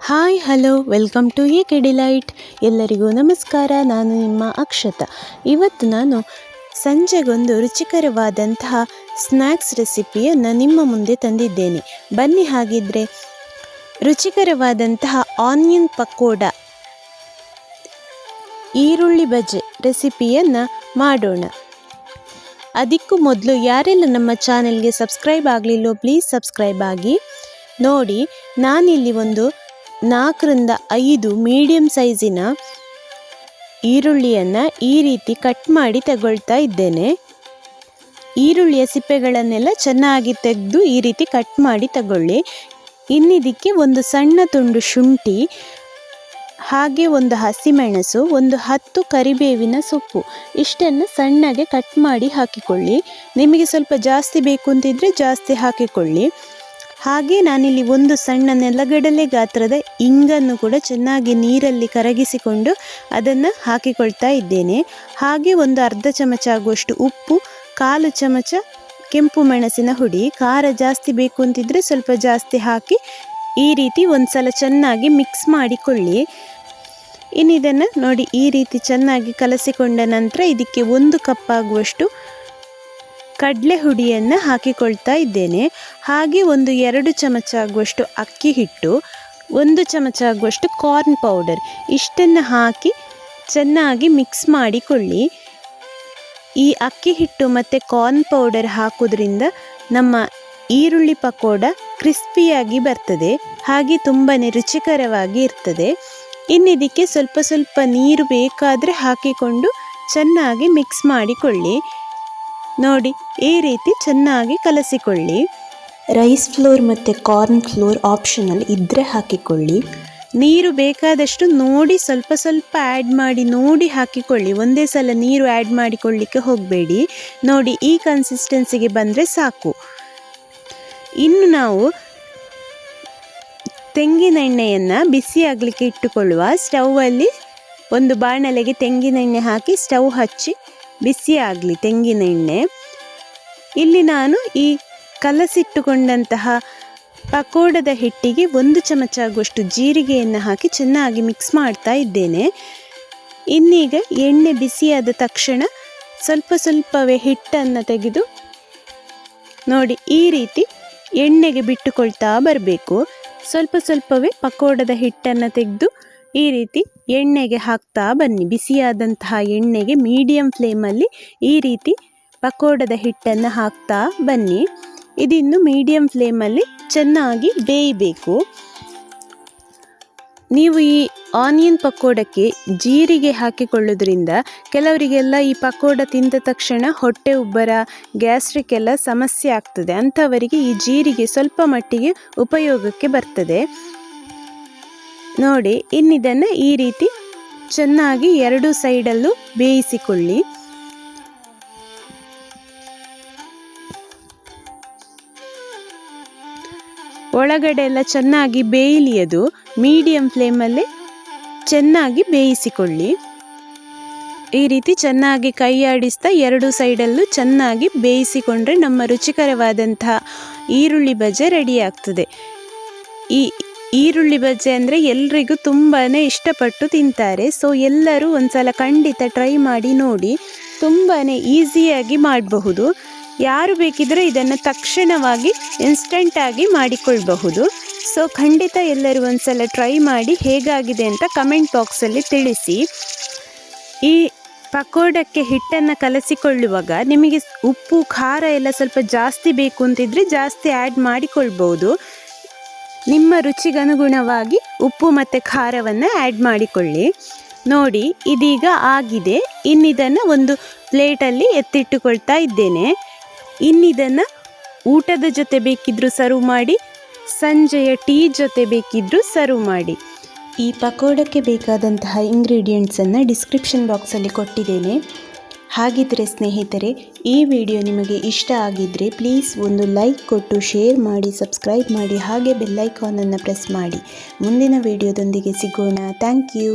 Hi hello welcome to AK delight. ಎಲ್ಲರಿಗೂ ನಮಸ್ಕಾರ. ನಾನು ನಿಮ್ಮ ಅಕ್ಷತಾ. ಇವತ್ತು ನಾನು ಸಂಜೆಗೊಂದು ರುಚಿಕರವಾದಂತಹ ಸ್ನ್ಯಾಕ್ಸ್ ರೆಸಿಪಿಯನ್ನು ನಿಮ್ಮ ಮುಂದೆ ತಂದಿದ್ದೇನೆ. ಬನ್ನಿ ಹಾಗಿದ್ರೆ ರುಚಿಕರವಾದಂತಹ ಆನಿಯನ್ ಪಕೋಡ ಈರುಳ್ಳಿ ಬಜೆ ರೆಸಿಪಿಯನ್ನು ಮಾಡೋಣ. ಅದಕ್ಕೂ ಮೊದಲು ಯಾರೆಲ್ಲ ನಮ್ಮ ಚಾನೆಲ್ಗೆ ಸಬ್ಸ್ಕ್ರೈಬ್ ಆಗಲಿಲ್ಲೋ ಪ್ಲೀಸ್ ಸಬ್ಸ್ಕ್ರೈಬ್ ಆಗಿ. ನೋಡಿ, ನಾನಿಲ್ಲಿ ಒಂದು 4ರಿಂದ 5 ಮೀಡಿಯಂ ಸೈಜಿನ ಈರುಳ್ಳಿಯನ್ನು ಈ ರೀತಿ ಕಟ್ ಮಾಡಿ ತಗೊಳ್ತಾ ಇದ್ದೇನೆ. ಈರುಳ್ಳಿಯ ಸಿಪ್ಪೆಗಳನ್ನೆಲ್ಲ ಚೆನ್ನಾಗಿ ತೆಗೆದು ಈ ರೀತಿ ಕಟ್ ಮಾಡಿ ತಗೊಳ್ಳಿ. ಇನ್ನಿದಕ್ಕೆ ಒಂದು ಸಣ್ಣ ತುಂಡು ಶುಂಠಿ, ಹಾಗೆ ಒಂದು ಹಸಿಮೆಣಸು, ಒಂದು 10 ಕರಿಬೇವಿನ ಸೊಪ್ಪು ಇಷ್ಟನ್ನು ಸಣ್ಣಗೆ ಕಟ್ ಮಾಡಿ ಹಾಕಿಕೊಳ್ಳಿ. ನಿಮಗೆ ಸ್ವಲ್ಪ ಜಾಸ್ತಿ ಬೇಕು ಅಂತಿದ್ರೆ ಜಾಸ್ತಿ ಹಾಕಿಕೊಳ್ಳಿ. ಹಾಗೆ ನಾನಿಲ್ಲಿ ಒಂದು ಸಣ್ಣ ನೆಲಗಡಲೆ ಗಾತ್ರದ ಇಂಗನ್ನು ಕೂಡ ಚೆನ್ನಾಗಿ ನೀರಲ್ಲಿ ಕರಗಿಸಿಕೊಂಡು ಅದನ್ನು ಹಾಕಿಕೊಳ್ತಾ ಇದ್ದೇನೆ. ಹಾಗೆ ಒಂದು ಅರ್ಧ ಚಮಚ ಆಗುವಷ್ಟು ಉಪ್ಪು, 1/4 ಚಮಚ ಕೆಂಪು ಮೆಣಸಿನ ಹುಡಿ. ಖಾರ ಜಾಸ್ತಿ ಬೇಕು ಅಂತಿದ್ರೆ ಸ್ವಲ್ಪ ಜಾಸ್ತಿ ಹಾಕಿ ಈ ರೀತಿ ಒಂದು ಸಲ ಚೆನ್ನಾಗಿ ಮಿಕ್ಸ್ ಮಾಡಿಕೊಳ್ಳಿ. ಇನ್ನಿದನ್ನು ನೋಡಿ, ಈ ರೀತಿ ಚೆನ್ನಾಗಿ ಕಲಸಿಕೊಂಡ ನಂತರ ಇದಕ್ಕೆ 1 ಕಪ್ ಆಗುವಷ್ಟು ಕಡಲೆ ಹುಡಿಯನ್ನು ಹಾಕಿಕೊಳ್ತಾ ಇದ್ದೇನೆ. ಹಾಗೆ ಒಂದು 2 ಚಮಚ ಆಗುವಷ್ಟು ಅಕ್ಕಿ ಹಿಟ್ಟು, 1 ಚಮಚ ಆಗುವಷ್ಟು ಕಾರ್ನ್ ಪೌಡರ್ ಇಷ್ಟನ್ನು ಹಾಕಿ ಚೆನ್ನಾಗಿ ಮಿಕ್ಸ್ ಮಾಡಿಕೊಳ್ಳಿ. ಈ ಅಕ್ಕಿ ಹಿಟ್ಟು ಮತ್ತು ಕಾರ್ನ್ ಪೌಡರ್ ಹಾಕೋದ್ರಿಂದ ನಮ್ಮ ಈರುಳ್ಳಿ ಪಕೋಡ ಕ್ರಿಸ್ಪಿಯಾಗಿ ಬರ್ತದೆ, ಹಾಗೆ ತುಂಬಾ ರುಚಿಕರವಾಗಿ ಇರ್ತದೆ. ಇನ್ನಿದಕ್ಕೆ ಸ್ವಲ್ಪ ಸ್ವಲ್ಪ ನೀರು ಬೇಕಾದರೆ ಹಾಕಿಕೊಂಡು ಚೆನ್ನಾಗಿ ಮಿಕ್ಸ್ ಮಾಡಿಕೊಳ್ಳಿ. ನೋಡಿ, ಈ ರೀತಿ ಚೆನ್ನಾಗಿ ಕಲಸಿಕೊಳ್ಳಿ. ರೈಸ್ ಫ್ಲೋರ್ ಮತ್ತು ಕಾರ್ನ್ ಫ್ಲೋರ್ ಆಪ್ಷನಲ್ ಇದ್ದರೆ ಹಾಕಿಕೊಳ್ಳಿ. ನೀರು ಬೇಕಾದಷ್ಟು ನೋಡಿ ಸ್ವಲ್ಪ ಸ್ವಲ್ಪ ಆ್ಯಡ್ ಮಾಡಿ ನೋಡಿ ಹಾಕಿಕೊಳ್ಳಿ. ಒಂದೇ ಸಲ ನೀರು ಆ್ಯಡ್ ಮಾಡಿಕೊಳ್ಳಿಕ್ಕೆ ಹೋಗಬೇಡಿ. ನೋಡಿ, ಈ ಕನ್ಸಿಸ್ಟೆನ್ಸಿಗೆ ಬಂದರೆ ಸಾಕು. ಇನ್ನು ನಾವು ತೆಂಗಿನೆಣ್ಣೆಯನ್ನು ಬಿಸಿ ಆಗಲಿಕ್ಕೆ ಇಟ್ಟುಕೊಳ್ಳುವ. ಸ್ಟೌವಲ್ಲಿ ಒಂದು ಬಾಣಲೆಗೆ ತೆಂಗಿನೆಣ್ಣೆ ಹಾಕಿ ಸ್ಟವ್ ಹಚ್ಚಿ ಬಿಸಿ ಆಗಲಿ ತೆಂಗಿನೆಣ್ಣೆ. ಇಲ್ಲಿ ನಾನು ಈ ಕಲಸಿಟ್ಟುಕೊಂಡಂತಹ ಪಕೋಡದ ಹಿಟ್ಟಿಗೆ 1 ಚಮಚ ಆಗುವಷ್ಟು ಜೀರಿಗೆಯನ್ನು ಹಾಕಿ ಚೆನ್ನಾಗಿ ಮಿಕ್ಸ್ ಮಾಡ್ತಾ ಇದ್ದೇನೆ. ಇನ್ನೀಗ ಎಣ್ಣೆ ಬಿಸಿಯಾದ ತಕ್ಷಣ ಸ್ವಲ್ಪ ಸ್ವಲ್ಪವೇ ಹಿಟ್ಟನ್ನು ತೆಗೆದು ನೋಡಿ ಈ ರೀತಿ ಎಣ್ಣೆಗೆ ಬಿಟ್ಟುಕೊಳ್ತಾ ಬರಬೇಕು. ಸ್ವಲ್ಪ ಸ್ವಲ್ಪವೇ ಪಕೋಡದ ಹಿಟ್ಟನ್ನು ತೆಗೆದು ಈ ರೀತಿ ಎಣ್ಣೆಗೆ ಹಾಕ್ತಾ ಬನ್ನಿ. ಬಿಸಿಯಾದಂತಹ ಎಣ್ಣೆಗೆ ಮೀಡಿಯಂ ಫ್ಲೇಮಲ್ಲಿ ಈ ರೀತಿ ಪಕೋಡದ ಹಿಟ್ಟನ್ನು ಹಾಕ್ತಾ ಬನ್ನಿ. ಇದಿನ್ನು ಮೀಡಿಯಂ ಫ್ಲೇಮಲ್ಲಿ ಚೆನ್ನಾಗಿ ಬೇಯಬೇಕು. ನೀವು ಈ ಆನಿಯನ್ ಪಕೋಡಕ್ಕೆ ಜೀರಿಗೆ ಹಾಕಿಕೊಳ್ಳೋದ್ರಿಂದ ಕೆಲವರಿಗೆಲ್ಲ ಈ ಪಕೋಡ ತಿಂದ ತಕ್ಷಣ ಹೊಟ್ಟೆ ಉಬ್ಬರ, ಗ್ಯಾಸ್ಟ್ರಿಕ್ ಎಲ್ಲ ಸಮಸ್ಯೆ ಆಗ್ತದೆ. ಅಂಥವರಿಗೆ ಈ ಜೀರಿಗೆ ಸ್ವಲ್ಪ ಮಟ್ಟಿಗೆ ಉಪಯೋಗಕ್ಕೆ ಬರ್ತದೆ. ನೋಡಿ, ಇನ್ನಿದನ್ನು ಈ ರೀತಿ ಚೆನ್ನಾಗಿ 2 ಸೈಡಲ್ಲೂ ಬೇಯಿಸಿಕೊಳ್ಳಿ. ಒಳಗಡೆ ಎಲ್ಲ ಚೆನ್ನಾಗಿ ಬೇಯಲಿ. ಅದು ಮೀಡಿಯಂ ಫ್ಲೇಮಲ್ಲಿ ಚೆನ್ನಾಗಿ ಬೇಯಿಸಿಕೊಳ್ಳಿ. ಈ ರೀತಿ ಚೆನ್ನಾಗಿ ಕೈ ಆಡಿಸ್ತಾ 2 ಸೈಡಲ್ಲೂ ಚೆನ್ನಾಗಿ ಬೇಯಿಸಿಕೊಂಡ್ರೆ ನಮ್ಮ ರುಚಿಕರವಾದಂತಹ ಈರುಳ್ಳಿ ಬಜೆ ರೆಡಿ ಆಗ್ತದೆ. ಈ ಈರುಳ್ಳಿ ಬಜೆ ಅಂದರೆ ಎಲ್ರಿಗೂ ತುಂಬಾ ಇಷ್ಟಪಟ್ಟು ತಿಂತಾರೆ. ಸೊ ಎಲ್ಲರೂ ಒಂದ್ಸಲ ಖಂಡಿತ ಟ್ರೈ ಮಾಡಿ ನೋಡಿ. ತುಂಬಾ ಈಸಿಯಾಗಿ ಮಾಡಬಹುದು. ಯಾರು ಬೇಕಿದ್ದರೆ ಇದನ್ನು ತಕ್ಷಣವಾಗಿ ಇನ್ಸ್ಟಂಟಾಗಿ ಮಾಡಿಕೊಳ್ಳಬಹುದು. ಸೊ ಖಂಡಿತ ಎಲ್ಲರೂ ಒಂದ್ಸಲ ಟ್ರೈ ಮಾಡಿ ಹೇಗಾಗಿದೆ ಅಂತ ಕಮೆಂಟ್ ಬಾಕ್ಸಲ್ಲಿ ತಿಳಿಸಿ. ಈ ಪಕೋಡಕ್ಕೆ ಹಿಟ್ಟನ್ನು ಕಲಸಿಕೊಳ್ಳುವಾಗ ನಿಮಗೆ ಉಪ್ಪು, ಖಾರ ಎಲ್ಲ ಸ್ವಲ್ಪ ಜಾಸ್ತಿ ಬೇಕು ಅಂತಿದ್ರೆ ಜಾಸ್ತಿ ಆ್ಯಡ್ ಮಾಡಿಕೊಳ್ಬೋದು. ನಿಮ್ಮ ರುಚಿಗನುಗುಣವಾಗಿ ಉಪ್ಪು ಮತ್ತು ಖಾರವನ್ನು ಆ್ಯಡ್ ಮಾಡಿಕೊಳ್ಳಿ. ನೋಡಿ, ಇದೀಗ ಆಗಿದೆ. ಇನ್ನಿದನ್ನು ಒಂದು ಪ್ಲೇಟಲ್ಲಿ ಎತ್ತಿಟ್ಟುಕೊಳ್ತಾ ಇದ್ದೇನೆ. ಇನ್ನಿದನ್ನು ಊಟದ ಜೊತೆ ಬೇಕಿದ್ದರೂ ಸರ್ವ್ ಮಾಡಿ, ಸಂಜೆಯ ಟೀ ಜೊತೆ ಬೇಕಿದ್ದರೂ ಸರ್ವ್ ಮಾಡಿ. ಈ ಪಕೋಡಕ್ಕೆ ಬೇಕಾದಂತಹ ಇಂಗ್ರೀಡಿಯೆಂಟ್ಸನ್ನು ಡಿಸ್ಕ್ರಿಪ್ಷನ್ ಬಾಕ್ಸಲ್ಲಿ ಕೊಟ್ಟಿದ್ದೇನೆ. ಹಾಗಿದ್ದರೆ ಸ್ನೇಹಿತರೆ, ಈ ವಿಡಿಯೋ ನಿಮಗೆ ಇಷ್ಟ ಆಗಿದ್ದರೆ ಪ್ಲೀಸ್ ಒಂದು ಲೈಕ್ ಕೊಟ್ಟು ಶೇರ್ ಮಾಡಿ, ಸಬ್ಸ್ಕ್ರೈಬ್ ಮಾಡಿ, ಹಾಗೆ ಬೆಲ್ ಐಕಾನನ್ನು ಪ್ರೆಸ್ ಮಾಡಿ. ಮುಂದಿನ ವಿಡಿಯೋದೊಂದಿಗೆ ಸಿಗೋಣ. Thank you.